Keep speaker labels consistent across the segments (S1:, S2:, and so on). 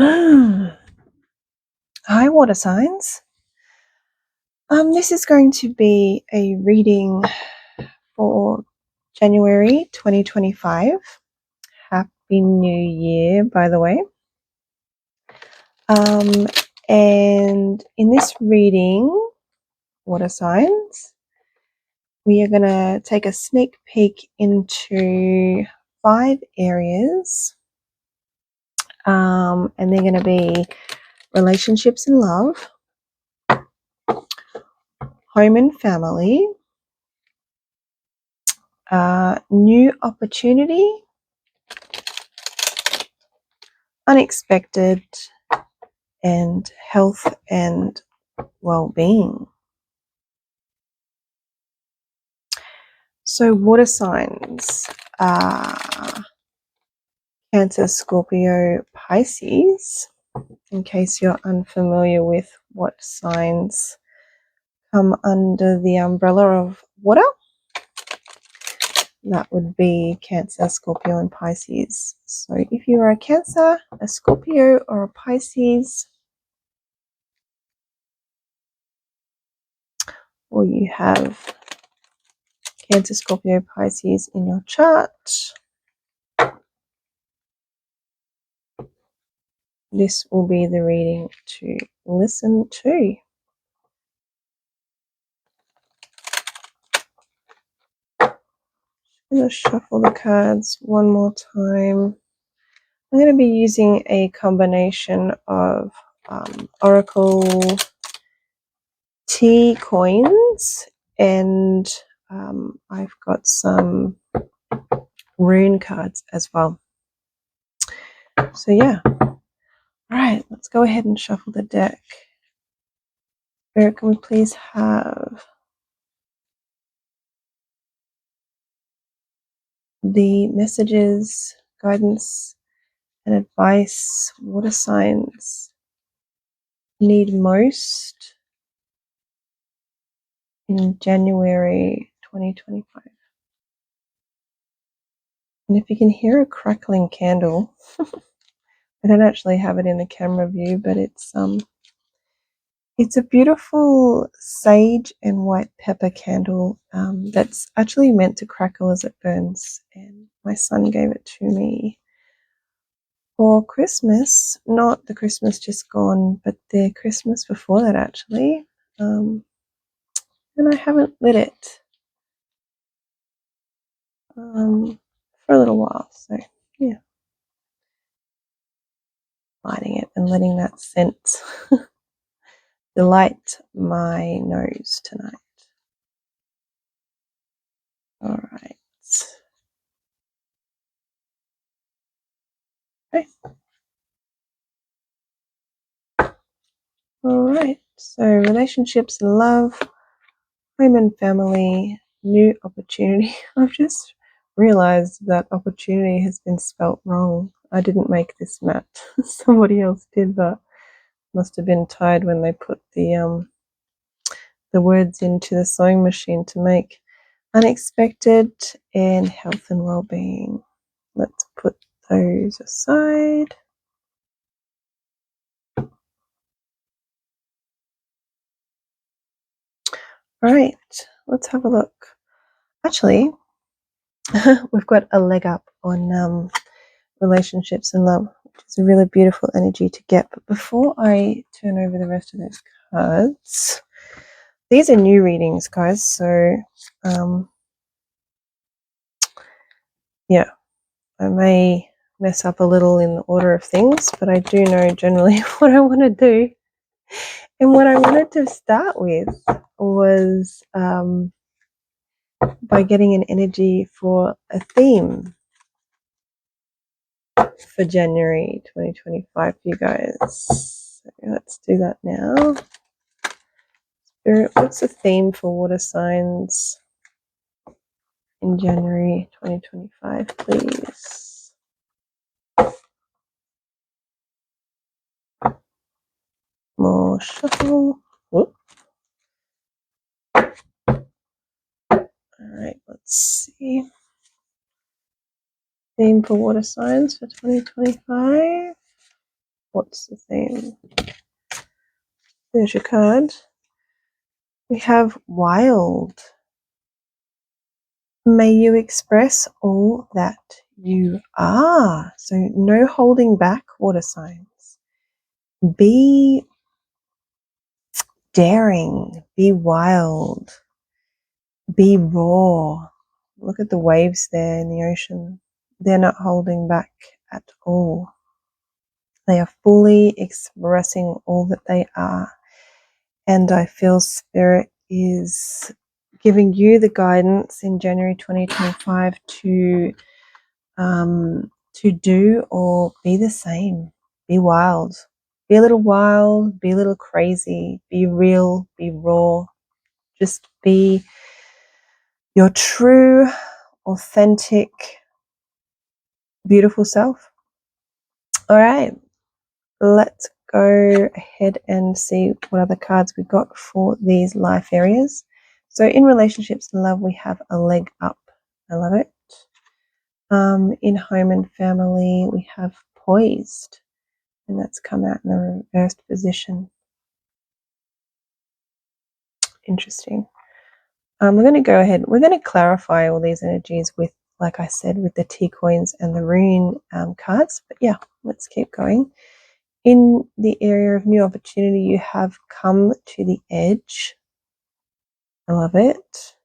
S1: Hi, water signs. This is going to be a reading for January 2025. Happy New Year, by the way. And in this reading, water signs, we are going to take a sneak peek into 5 areas. And they're going to be relationships and love, home and family, new opportunity, unexpected, and health and well-being. So water signs are Cancer, Scorpio, Pisces. In case you're unfamiliar with what signs come under the umbrella of water, that would be Cancer, Scorpio, and Pisces. So if you are a Cancer, a Scorpio, or a Pisces, or you have Cancer, Scorpio, Pisces in your chart, this will be the reading to listen to. I'm going to shuffle the cards one more time. I'm going to be using a combination of Oracle tea coins, and I've got some Rune cards as well. So yeah. All right, let's go ahead and shuffle the deck. Spirit, can we please have the messages, guidance, and advice water signs need most in January 2025? And if you can hear a crackling candle, I don't actually have it in the camera view, but it's a beautiful sage and white pepper candle that's actually meant to crackle as it burns. And my son gave it to me for Christmas, not the Christmas just gone, but the Christmas before that actually. And I haven't lit it for a little while. So yeah, lighting it and letting that scent delight my nose tonight. All right. Okay. All right. So relationships and love, home and family, new opportunity. I've just realized that opportunity has been spelt wrong. I didn't make this mat. Somebody else did, but must have been tied when they put the words into the sewing machine to make unexpected and health and well-being. Let's put those aside. All right, let's have a look. Actually, we've got a leg up on relationships and love, which is a really beautiful energy to get. But before I turn over the rest of those cards, these are new readings, guys. So, yeah, I may mess up a little in the order of things, but I do know generally what I want to do. And what I wanted to start with was by getting an energy for a theme for January 2025 for you guys. So let's do that now. Spirit, what's the theme for water signs in January 2025, please? More shuffle. Whoop. All right, let's see. Theme for water signs for 2025. What's the theme? There's your card. We have wild. May you express all that you are. So no holding back, water signs. Be daring, be wild, be raw. Look at the waves there in the ocean. They're not holding back at all. They are fully expressing all that they are. And I feel Spirit is giving you the guidance in January 2025 to do or be the same. Be wild. Be a little wild, be a little crazy, be real, be raw. Just be your true, authentic, beautiful self. All right, let's go ahead and see what other cards we got for these life areas. So in relationships and love, we have a leg up. I love it. In home and family, we have poised, and that's come out in a reversed position. Interesting. We're going to go ahead. We're going to clarify all these energies with, like I said, with the T coins and the Rune cards. But yeah, let's keep going. In the area of new opportunity, you have come to the edge. I love it.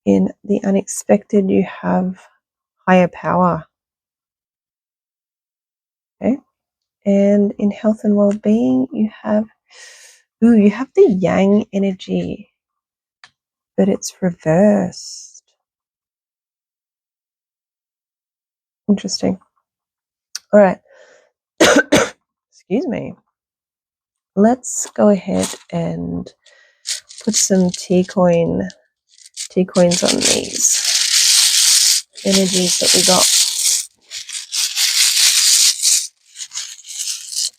S1: In the unexpected, you have higher power. Okay. And in health and well-being, you have the yang energy, but it's reversed. Interesting. All right. Excuse me. Let's go ahead and put some T coins on these energies that we got.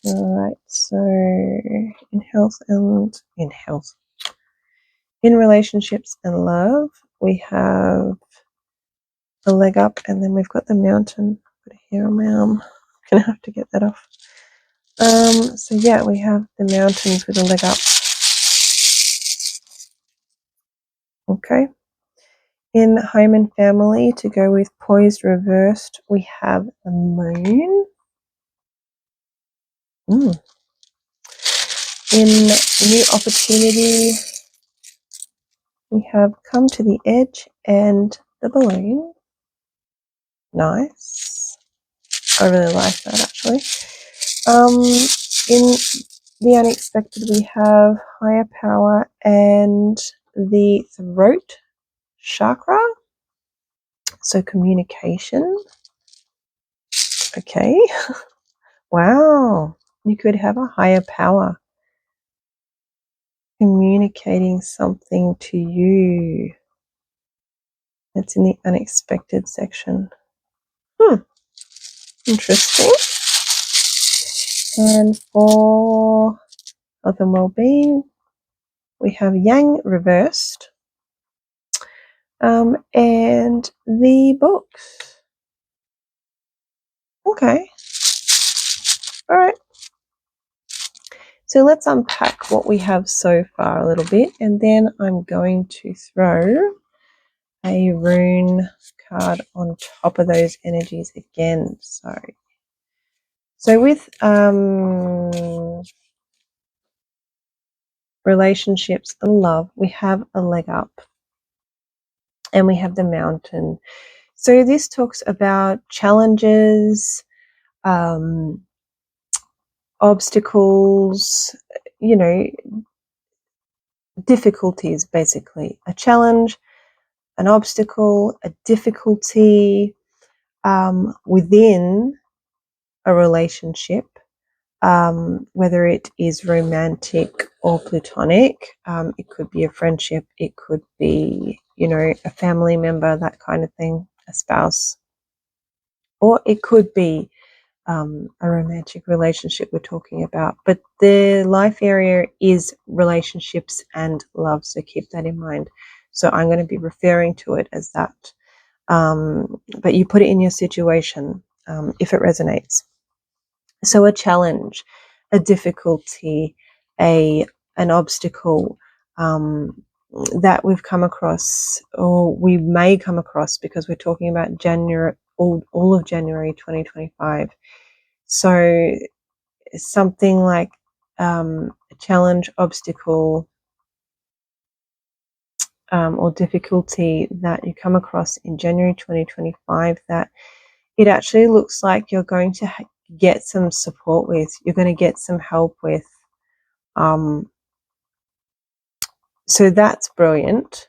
S1: All right, so in relationships and love, we have a leg up, and then we've got the mountain. Got a hair on my arm. Gonna have to get that off. So yeah, we have the mountains with a leg up. Okay. In home and family, to go with poised reversed, we have the moon. In new opportunity, we have come to the edge and the balloon. Nice. I really like that, actually. In the unexpected, we have higher power and the throat chakra. So communication. Okay. Wow. You could have a higher power communicating something to you. That's in the unexpected section. Interesting. And for health and well-being, we have yang reversed. And the books. Okay. All right. So let's unpack what we have so far a little bit, and then I'm going to throw a rune card on top of those energies again. So with relationships and love, we have a leg up, and we have the mountain. So this talks about challenges, obstacles, difficulties, basically. A challenge, an obstacle, a difficulty within a relationship, whether it is romantic or platonic. It could be a friendship, it could be, a family member, that kind of thing, a spouse, or it could be a romantic relationship we're talking about. But the life area is relationships and love, so keep that in mind. So I'm going to be referring to it as that. But you put it in your situation if it resonates. So a challenge, a difficulty, an obstacle that we've come across, or we may come across, because we're talking about January, all of January 2025. So something like a challenge, obstacle, or difficulty that you come across in January 2025 that it actually looks like you're going to get some support with, you're going to get some help with. So that's brilliant.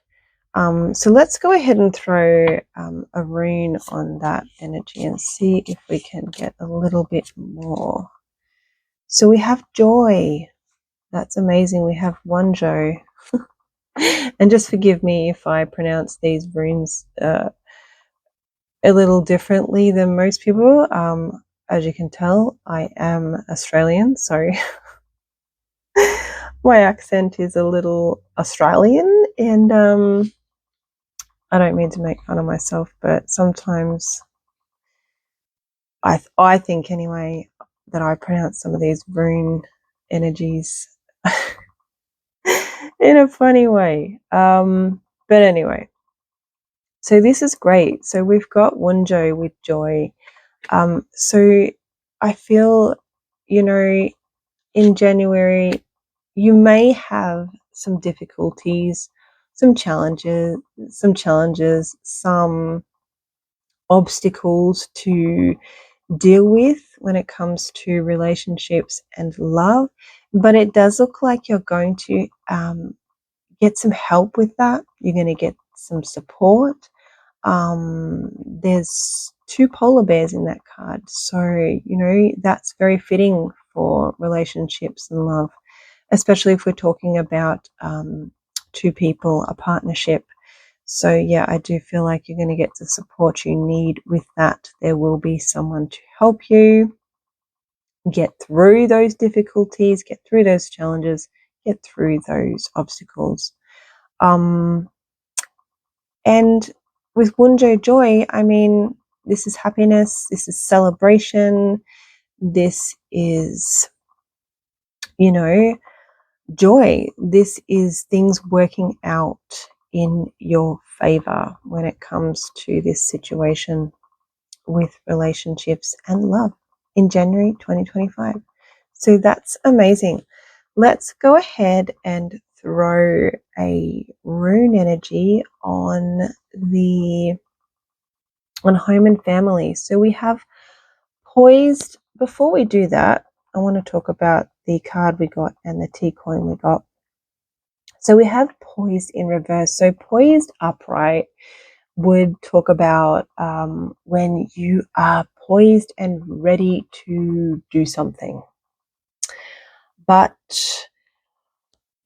S1: So let's go ahead and throw a rune on that energy and see if we can get a little bit more. So we have joy. That's amazing. We have Wonjo. And just forgive me if I pronounce these runes a little differently than most people. As you can tell, I am Australian, so my accent is a little Australian, and I don't mean to make fun of myself, but sometimes I think anyway that I pronounce some of these rune energies in a funny way. But anyway, so this is great. So we've got Wunjo with joy. So I feel, in January, you may have some difficulties, some challenges, some obstacles to deal with when it comes to relationships and love, but it does look like you're going to get some help with that. You're going to get some support. There's two polar bears in that card, so that's very fitting for relationships and love, especially if we're talking about two people, a partnership. So yeah, I do feel like you're going to get the support you need with that. There will be someone to help you get through those difficulties, get through those challenges, get through those obstacles. And with Wunjo Joy, I mean, this is happiness, this is celebration, this is, joy. This is things working out in your favor when it comes to this situation with relationships and love in January 2025. So that's amazing. Let's go ahead and throw a rune energy on home and family. So we have poised. Before we do that, I want to talk about the card we got and the T coin we got. So we have poised in reverse. So poised upright would talk about when you are poised and ready to do something. But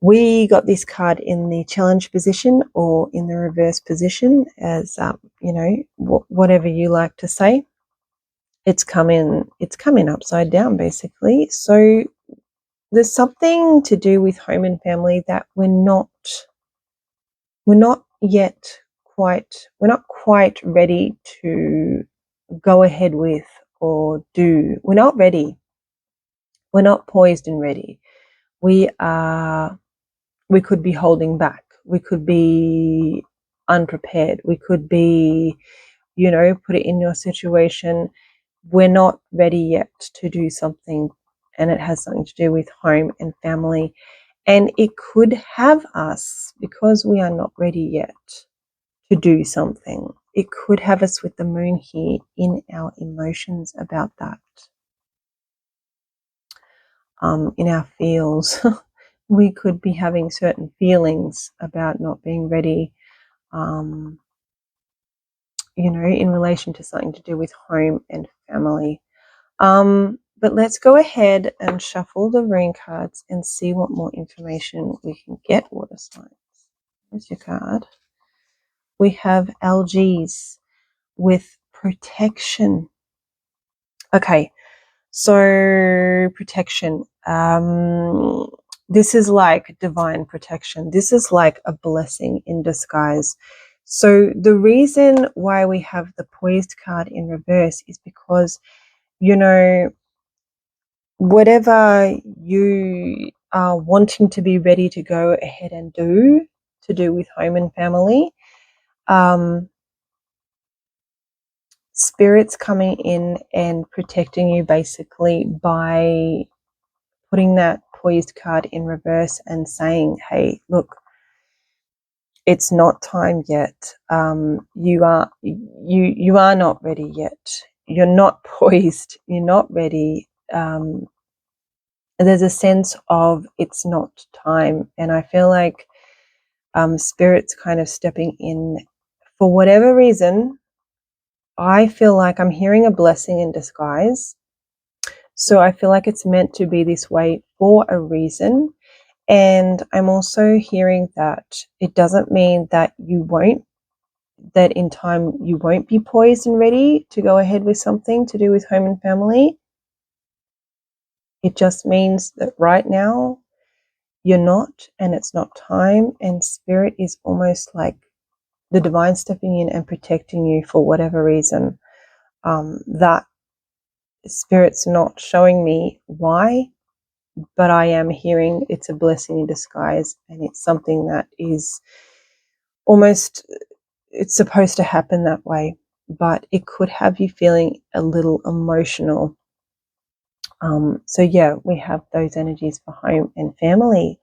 S1: we got this card in the challenge position or in the reverse position, as whatever you like to say. It's coming upside down, basically. So there's something to do with home and family that we're not quite ready to go ahead with or do. We're not ready. We're not poised and ready. We could be holding back. We could be unprepared. We could be, put it in your situation. We're not ready yet to do something, and it has something to do with home and family. And it could have us, because we are not ready yet to do something, it could have us with the moon here in our emotions about that, in our feels. We could be having certain feelings about not being ready, in relation to something to do with home and family. But let's go ahead and shuffle the rune cards and see what more information we can get, water signs. Here's your card. We have algaes with protection. Okay, so protection. This is like divine protection. This is like a blessing in disguise. So the reason why we have the poised card in reverse is because, whatever you are wanting to be ready to go ahead and do to do with home and family, Spirit's coming in and protecting you basically by putting that poised card in reverse and saying, hey, look, it's not time yet. You are not ready yet. You're not poised. You're not ready. There's a sense of it's not time, and I feel like Spirit's kind of stepping in for whatever reason. I feel like I'm hearing a blessing in disguise. So I feel like it's meant to be this way for a reason. And I'm also hearing that it doesn't mean that that in time you won't be poised and ready to go ahead with something to do with home and family. It just means that right now you're not, and it's not time, and Spirit is almost like the divine stepping in and protecting you for whatever reason. That Spirit's not showing me why, but I am hearing it's a blessing in disguise, and it's something that is almost, it's supposed to happen that way, but it could have you feeling a little emotional. So yeah, we have those energies for home and family,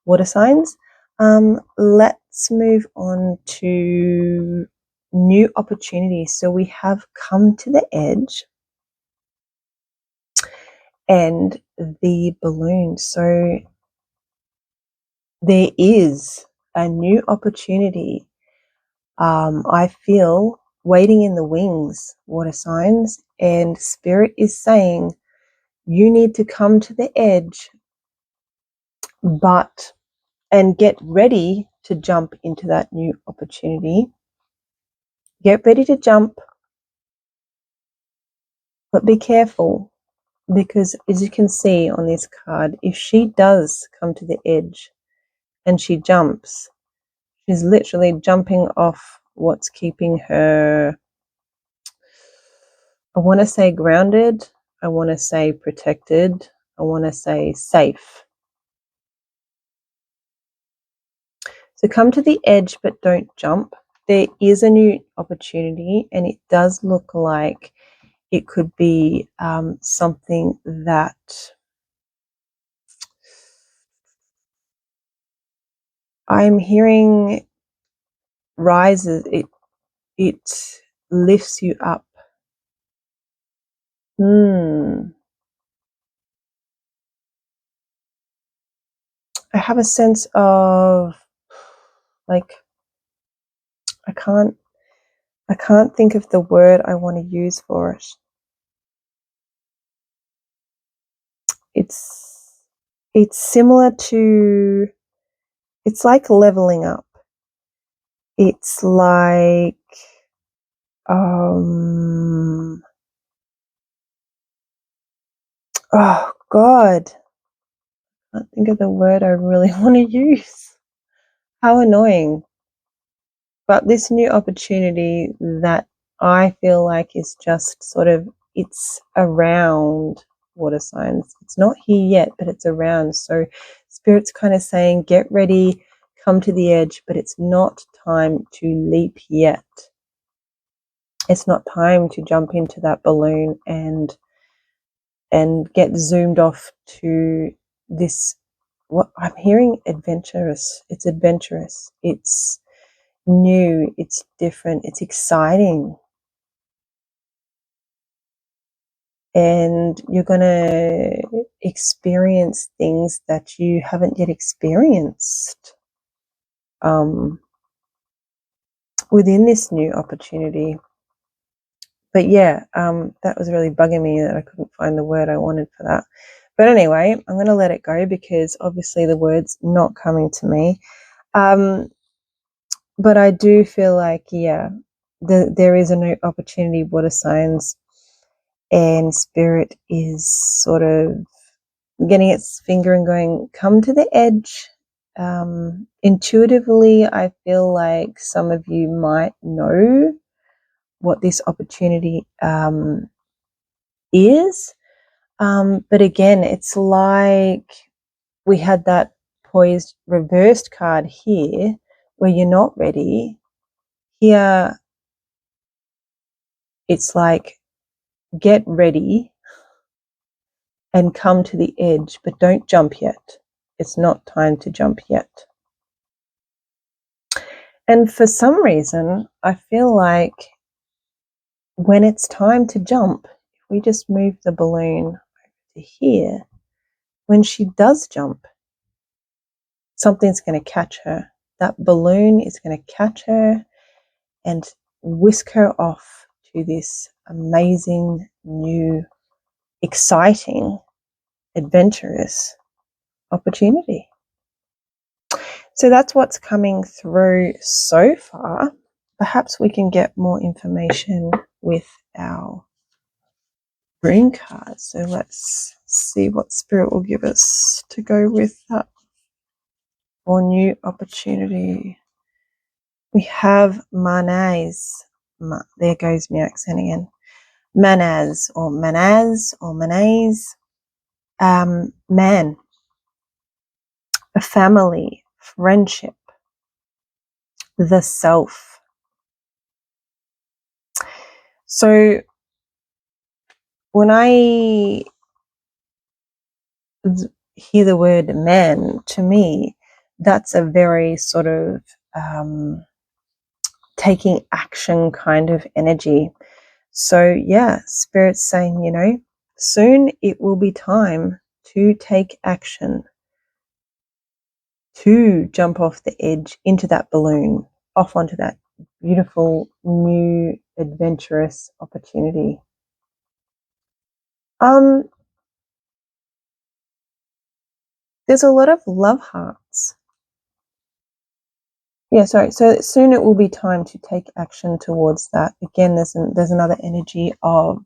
S1: water signs. Let's move on to new opportunities. So we have come to the edge and the balloon. So there is a new opportunity. I feel waiting in the wings, water signs, and Spirit is saying you need to come to the edge, and get ready to jump into that new opportunity. Get ready to jump, but be careful, because as you can see on this card, if she does come to the edge and she jumps, she's literally jumping off what's keeping her, I want to say grounded, I want to say protected, I want to say safe. So come to the edge, but don't jump. There is a new opportunity, and it does look like it could be something that I'm hearing rises. It lifts you up. I have a sense of like I can't think of the word I want to use for it. It's similar to, it's like leveling up. It's like oh God, I can't think of the word I really want to use. How annoying. But this new opportunity that I feel like is just sort of, it's around water signs. It's not here yet, but it's around. So Spirit's kind of saying, get ready, come to the edge, but it's not time to leap yet. It's not time to jump into that balloon and get zoomed off to this, what I'm hearing, adventurous. It's adventurous. It's new, it's different, it's exciting. And you're going to experience things that you haven't yet experienced within this new opportunity. But yeah, that was really bugging me that I couldn't find the word I wanted for that. But anyway, I'm going to let it go because obviously the word's not coming to me. But I do feel like, yeah, there is a new opportunity, water signs, and Spirit is sort of getting its finger and going, come to the edge. Intuitively, I feel like some of you might know what this opportunity is. But again, it's like we had that poised reversed card here where you're not ready. Here, it's like, get ready and come to the edge, but don't jump yet. It's not time to jump yet. And for some reason, I feel like when it's time to jump, if we just move the balloon over to here, when she does jump, something's going to catch her. That balloon is going to catch her and whisk her off to this amazing, new, exciting, adventurous opportunity. So that's what's coming through so far. Perhaps we can get more information with our Rune cards. So let's see what Spirit will give us to go with that or new opportunity. We have Manaz. There goes my accent again. Manaz or Manaz or Manaz. Man, a family, friendship, the self. So when I hear the word man, to me, that's a very sort of taking action kind of energy. So yeah, Spirit's saying, you know, soon it will be time to take action, to jump off the edge into that balloon, off onto that beautiful, new, adventurous opportunity. There's a lot of love hearts. Yeah, sorry. So soon it will be time to take action towards that. Again, there's another energy of,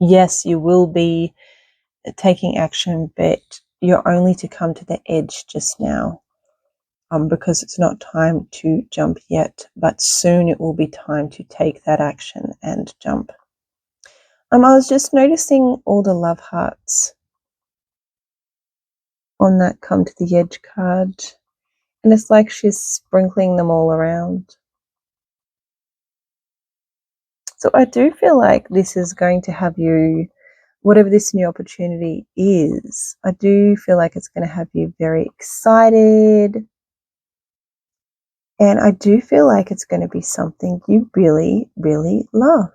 S1: yes, you will be taking action, but you're only to come to the edge just now, because it's not time to jump yet, but soon it will be time to take that action and jump. I was just noticing all the love hearts on that come to the edge card, and it's like she's sprinkling them all around. So I do feel like this is going to have you, whatever this new opportunity is, I do feel like it's going to have you very excited. And I do feel like it's going to be something you really, really love.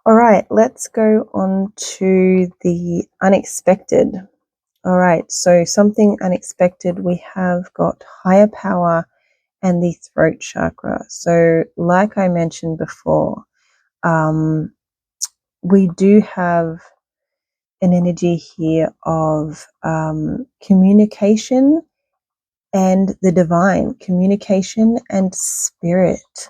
S1: All right, let's go on to the unexpected. All right, so something unexpected, we have got higher power and the throat chakra. So like I mentioned before, we do have an energy here of communication and the divine, communication and spirit.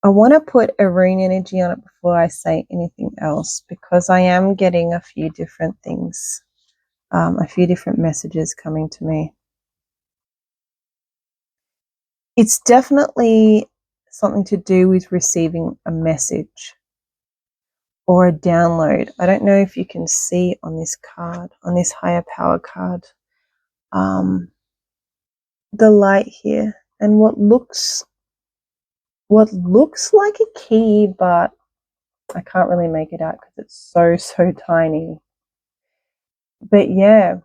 S1: I want to put a Rune energy on it before I say anything else, because I am getting a few different things, a few different messages coming to me. It's definitely something to do with receiving a message or a download. I don't know if you can see on this card, on this higher power card, the light here and what looks like a key, but I can't really make it out because it's so tiny. But yeah,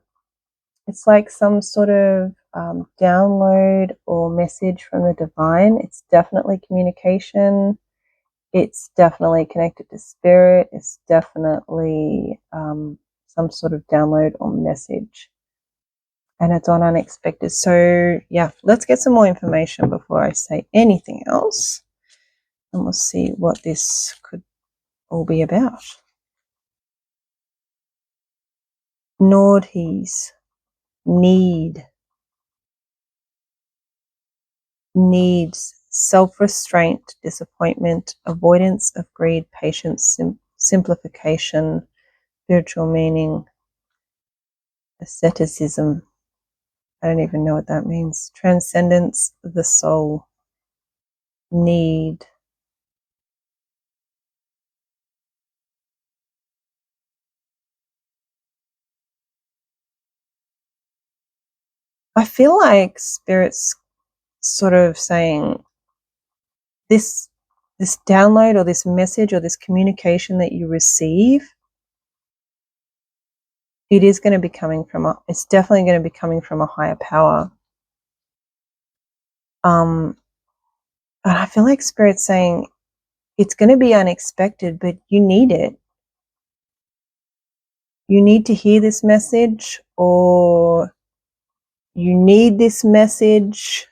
S1: it's like some sort of download or message from the divine. It's definitely communication. It's definitely connected to spirit. It's definitely some sort of download or message. And it's on unexpected. So yeah, let's get some more information before I say anything else. And we'll see what this could all be about. Naughties. Needs, self-restraint, disappointment, avoidance of greed, patience, simplification, spiritual meaning, asceticism. I don't even know what that means. Transcendence, the soul, need, I feel like Spirit's sort of saying this download or this message or this communication that you receive, it is going to be coming from it's definitely going to be coming from a higher power. And I feel like Spirit's saying it's going to be unexpected, but you need it. You need to hear this message, or you need this message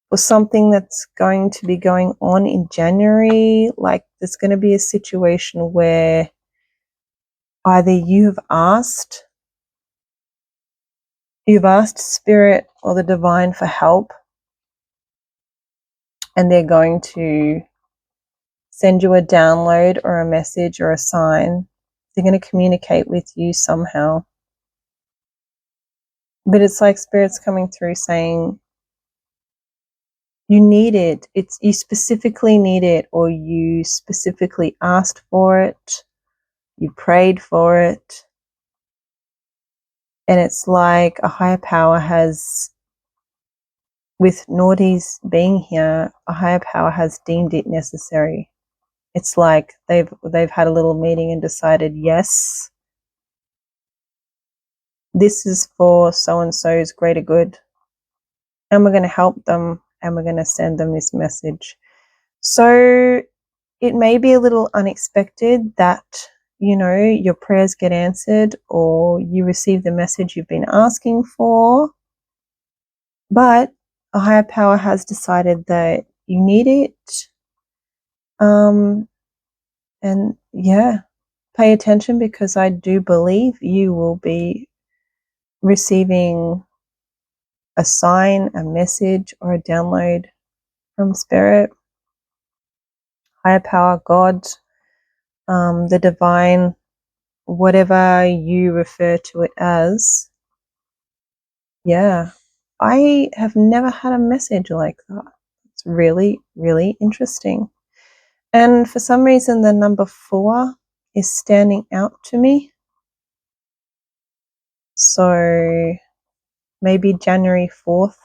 S1: for something that's going to be going on in January. Like there's going to be a situation where either you've asked Spirit or the divine for help, and they're going to send you a download or a message or a sign. They're going to communicate with you somehow. But it's like Spirit's coming through saying, you need it. You specifically need it, or you specifically asked for it. You prayed for it. And it's like a higher power has, with Naughty's being here, a higher power has deemed it necessary. It's like they've had a little meeting and decided, yes, this is for so-and-so's greater good. And we're going to help them, and we're going to send them this message. So it may be a little unexpected that, you know, your prayers get answered or you receive the message you've been asking for. But a higher power has decided that you need it. And yeah, pay attention, because I do believe you will be receiving a sign, a message, or a download from Spirit, higher power, God, the divine, whatever you refer to it as. Yeah, I have never had a message like that. It's really, really interesting. And for some reason, the number 4 is standing out to me. So maybe January 4th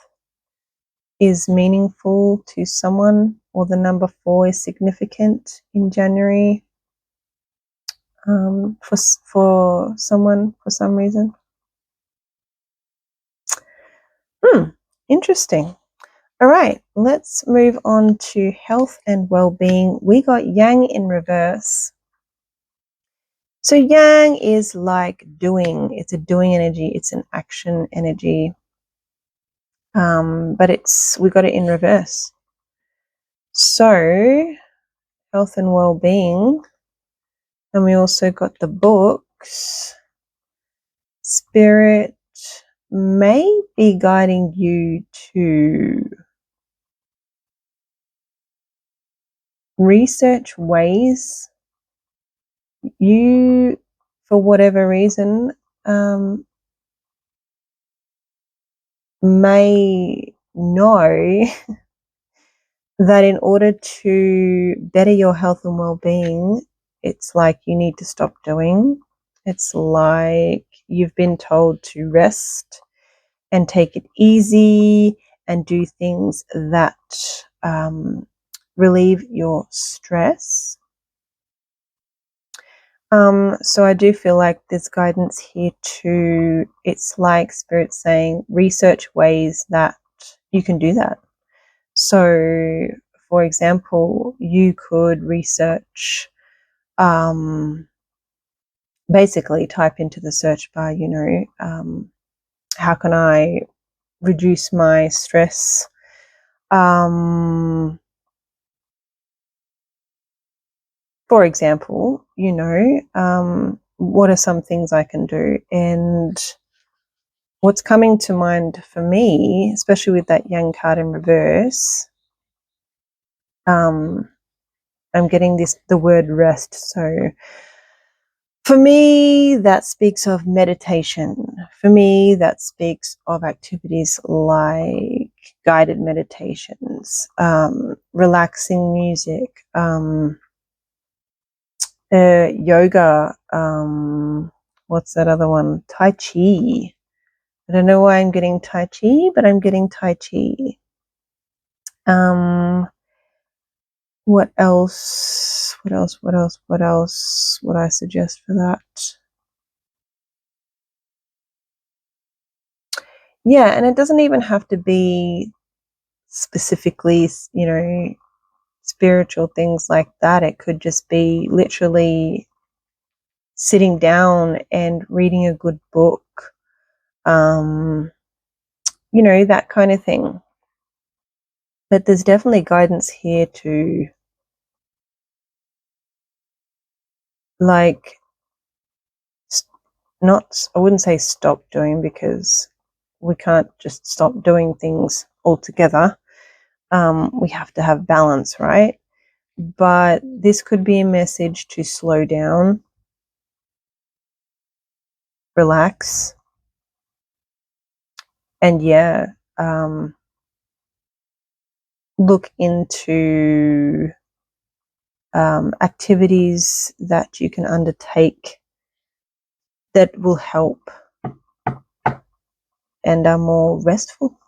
S1: is meaningful to someone, or the number 4 is significant in January for someone for some reason. Interesting. All right, let's move on to health and well-being. We got Yang in reverse. So Yang is like doing. It's a doing energy. It's an action energy. But we got it in reverse. So health and well-being. And we also got the books. Spirit may be guiding you to research ways you, for whatever reason, may know that in order to better your health and well-being, it's like you need to stop doing. It's like you've been told to rest and take it easy and do things that relieve your stress. So I do feel like there's guidance here too. It's like Spirit saying, research ways that you can do that. So, for example, you could research, basically type into the search bar, you know, how can I reduce my stress? For example, you know, what are some things I can do? And what's coming to mind for me, especially with that Yang card in reverse, I'm getting the word rest. So for me, that speaks of meditation. For me, that speaks of activities like guided meditations, relaxing music, yoga, what's that other one? Tai Chi I don't know why I'm getting Tai Chi, but I'm getting Tai Chi. What else? What would I suggest for that? Yeah, and it doesn't even have to be specifically, you know, spiritual things like that. It could just be literally sitting down and reading a good book, you know, that kind of thing. But there's definitely guidance here to, like, not, I wouldn't say stop doing, because we can't just stop doing things altogether. We have to have balance, right? But this could be a message to slow down, relax, and look into activities that you can undertake that will help and are more restful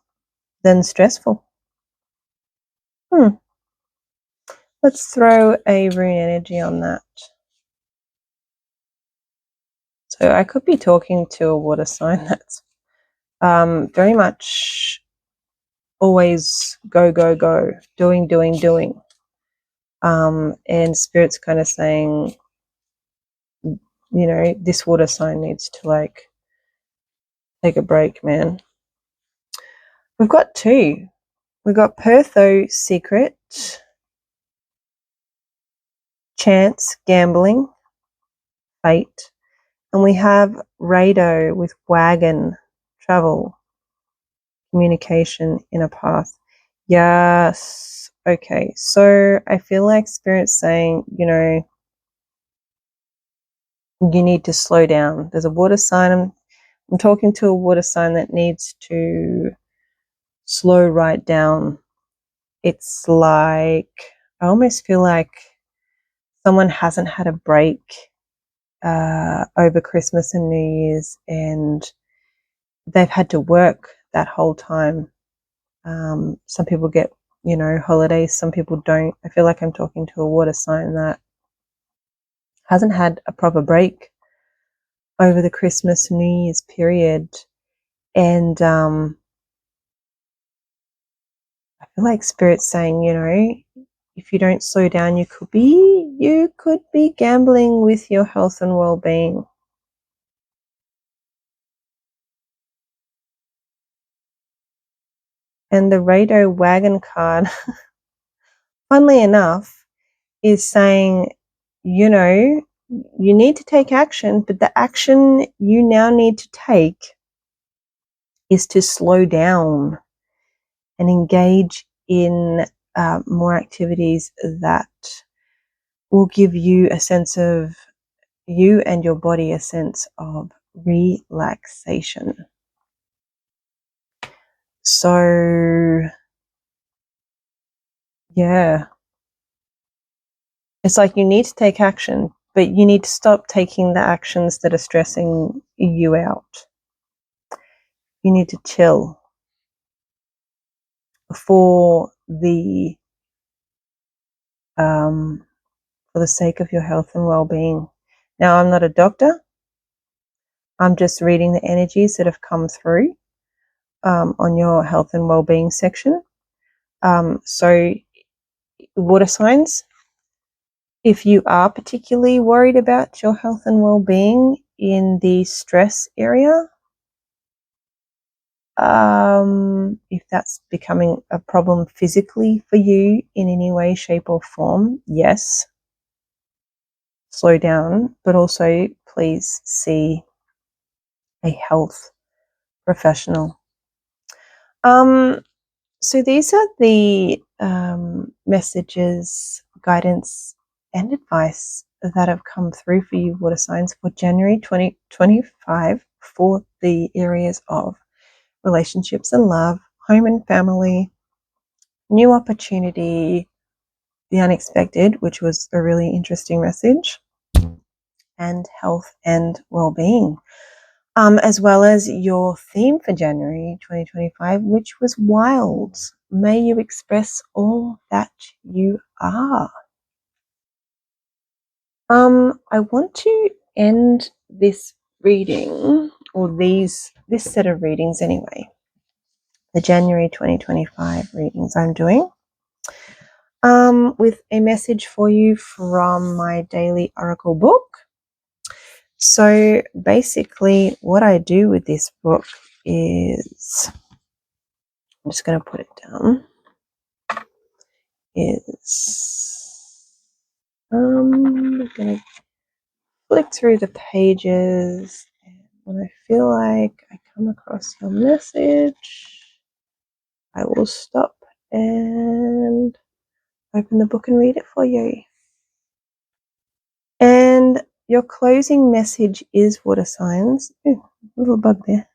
S1: than stressful. Let's throw a rune energy on that. So I could be talking to a water sign that's very much always go, go, go, doing, doing, doing. And Spirit's kind of saying, you know, this water sign needs to, like, take a break, man. We've got two. We've got Pertho, secret, chance, gambling, fate. And we have Rado with wagon, travel, communication, inner path. Yes. Okay. So I feel like Spirit's saying, you know, you need to slow down. There's a water sign. I'm talking to a water sign that needs to slow right down. It's like, I almost feel like someone hasn't had a break over Christmas and New Year's, and they've had to work that whole time. Some people get, you know, holidays, some people don't. I feel like I'm talking to a water sign that hasn't had a proper break over the Christmas New Year's period. And I feel like Spirit's saying, you know, if you don't slow down, you could be gambling with your health and well-being. And the Rado Wagon card, funnily enough, is saying, you know, you need to take action, but the action you now need to take is to slow down and engage in more activities that will give you a sense of, you and your body, a sense of relaxation. So, yeah, it's like you need to take action, but you need to stop taking the actions that are stressing you out. You need to chill for the sake of your health and well-being. Now, I'm not a doctor. I'm just reading the energies that have come through on your health and well-being section. So, water signs, if you are particularly worried about your health and well-being in the stress area, if that's becoming a problem physically for you in any way, shape, or form, yes, slow down, but also please see a health professional. So these are the messages, guidance, and advice that have come through for you, water signs, for January 2025 for the areas of relationships and love, home and family, new opportunity, the unexpected, which was a really interesting message, and health and well-being. as well as your theme for January 2025, which was wild. May you express all that you are. I want to end this reading, or this set of readings anyway, the January 2025 readings I'm doing, with a message for you from my daily oracle book. So basically what I do with this book is, I'm just going to put it down, I'm going to flick through the pages, and when I feel like I come across your message, I will stop and open the book and read it for you. And your closing message is water signs. Ooh, little bug there.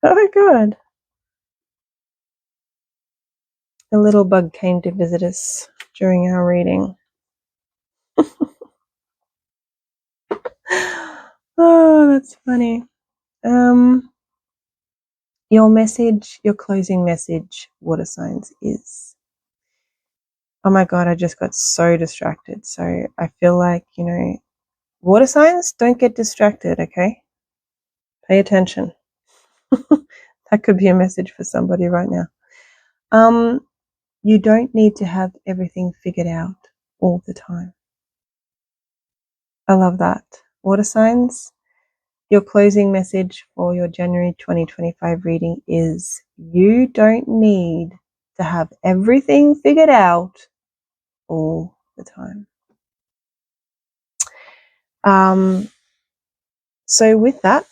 S1: Oh, good. A little bug came to visit us during our reading. Oh, that's funny. Your message, your closing message, water signs, is, oh my God, I just got so distracted. So I feel like, water signs, don't get distracted, okay? Pay attention. That could be a message for somebody right now. You don't need to have everything figured out all the time. I love that. Water signs, your closing message for your January 2025 reading is, you don't need to have everything figured out all the time. So with that,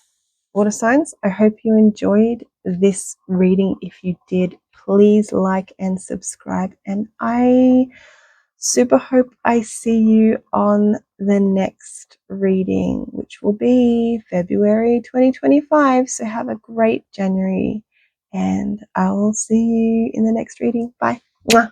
S1: water signs, I hope you enjoyed this reading. If you did, please like and subscribe, and I super hope I see you on the next reading, which will be February 2025. So have a great January, and I will see you in the next reading. Bye. Mwah.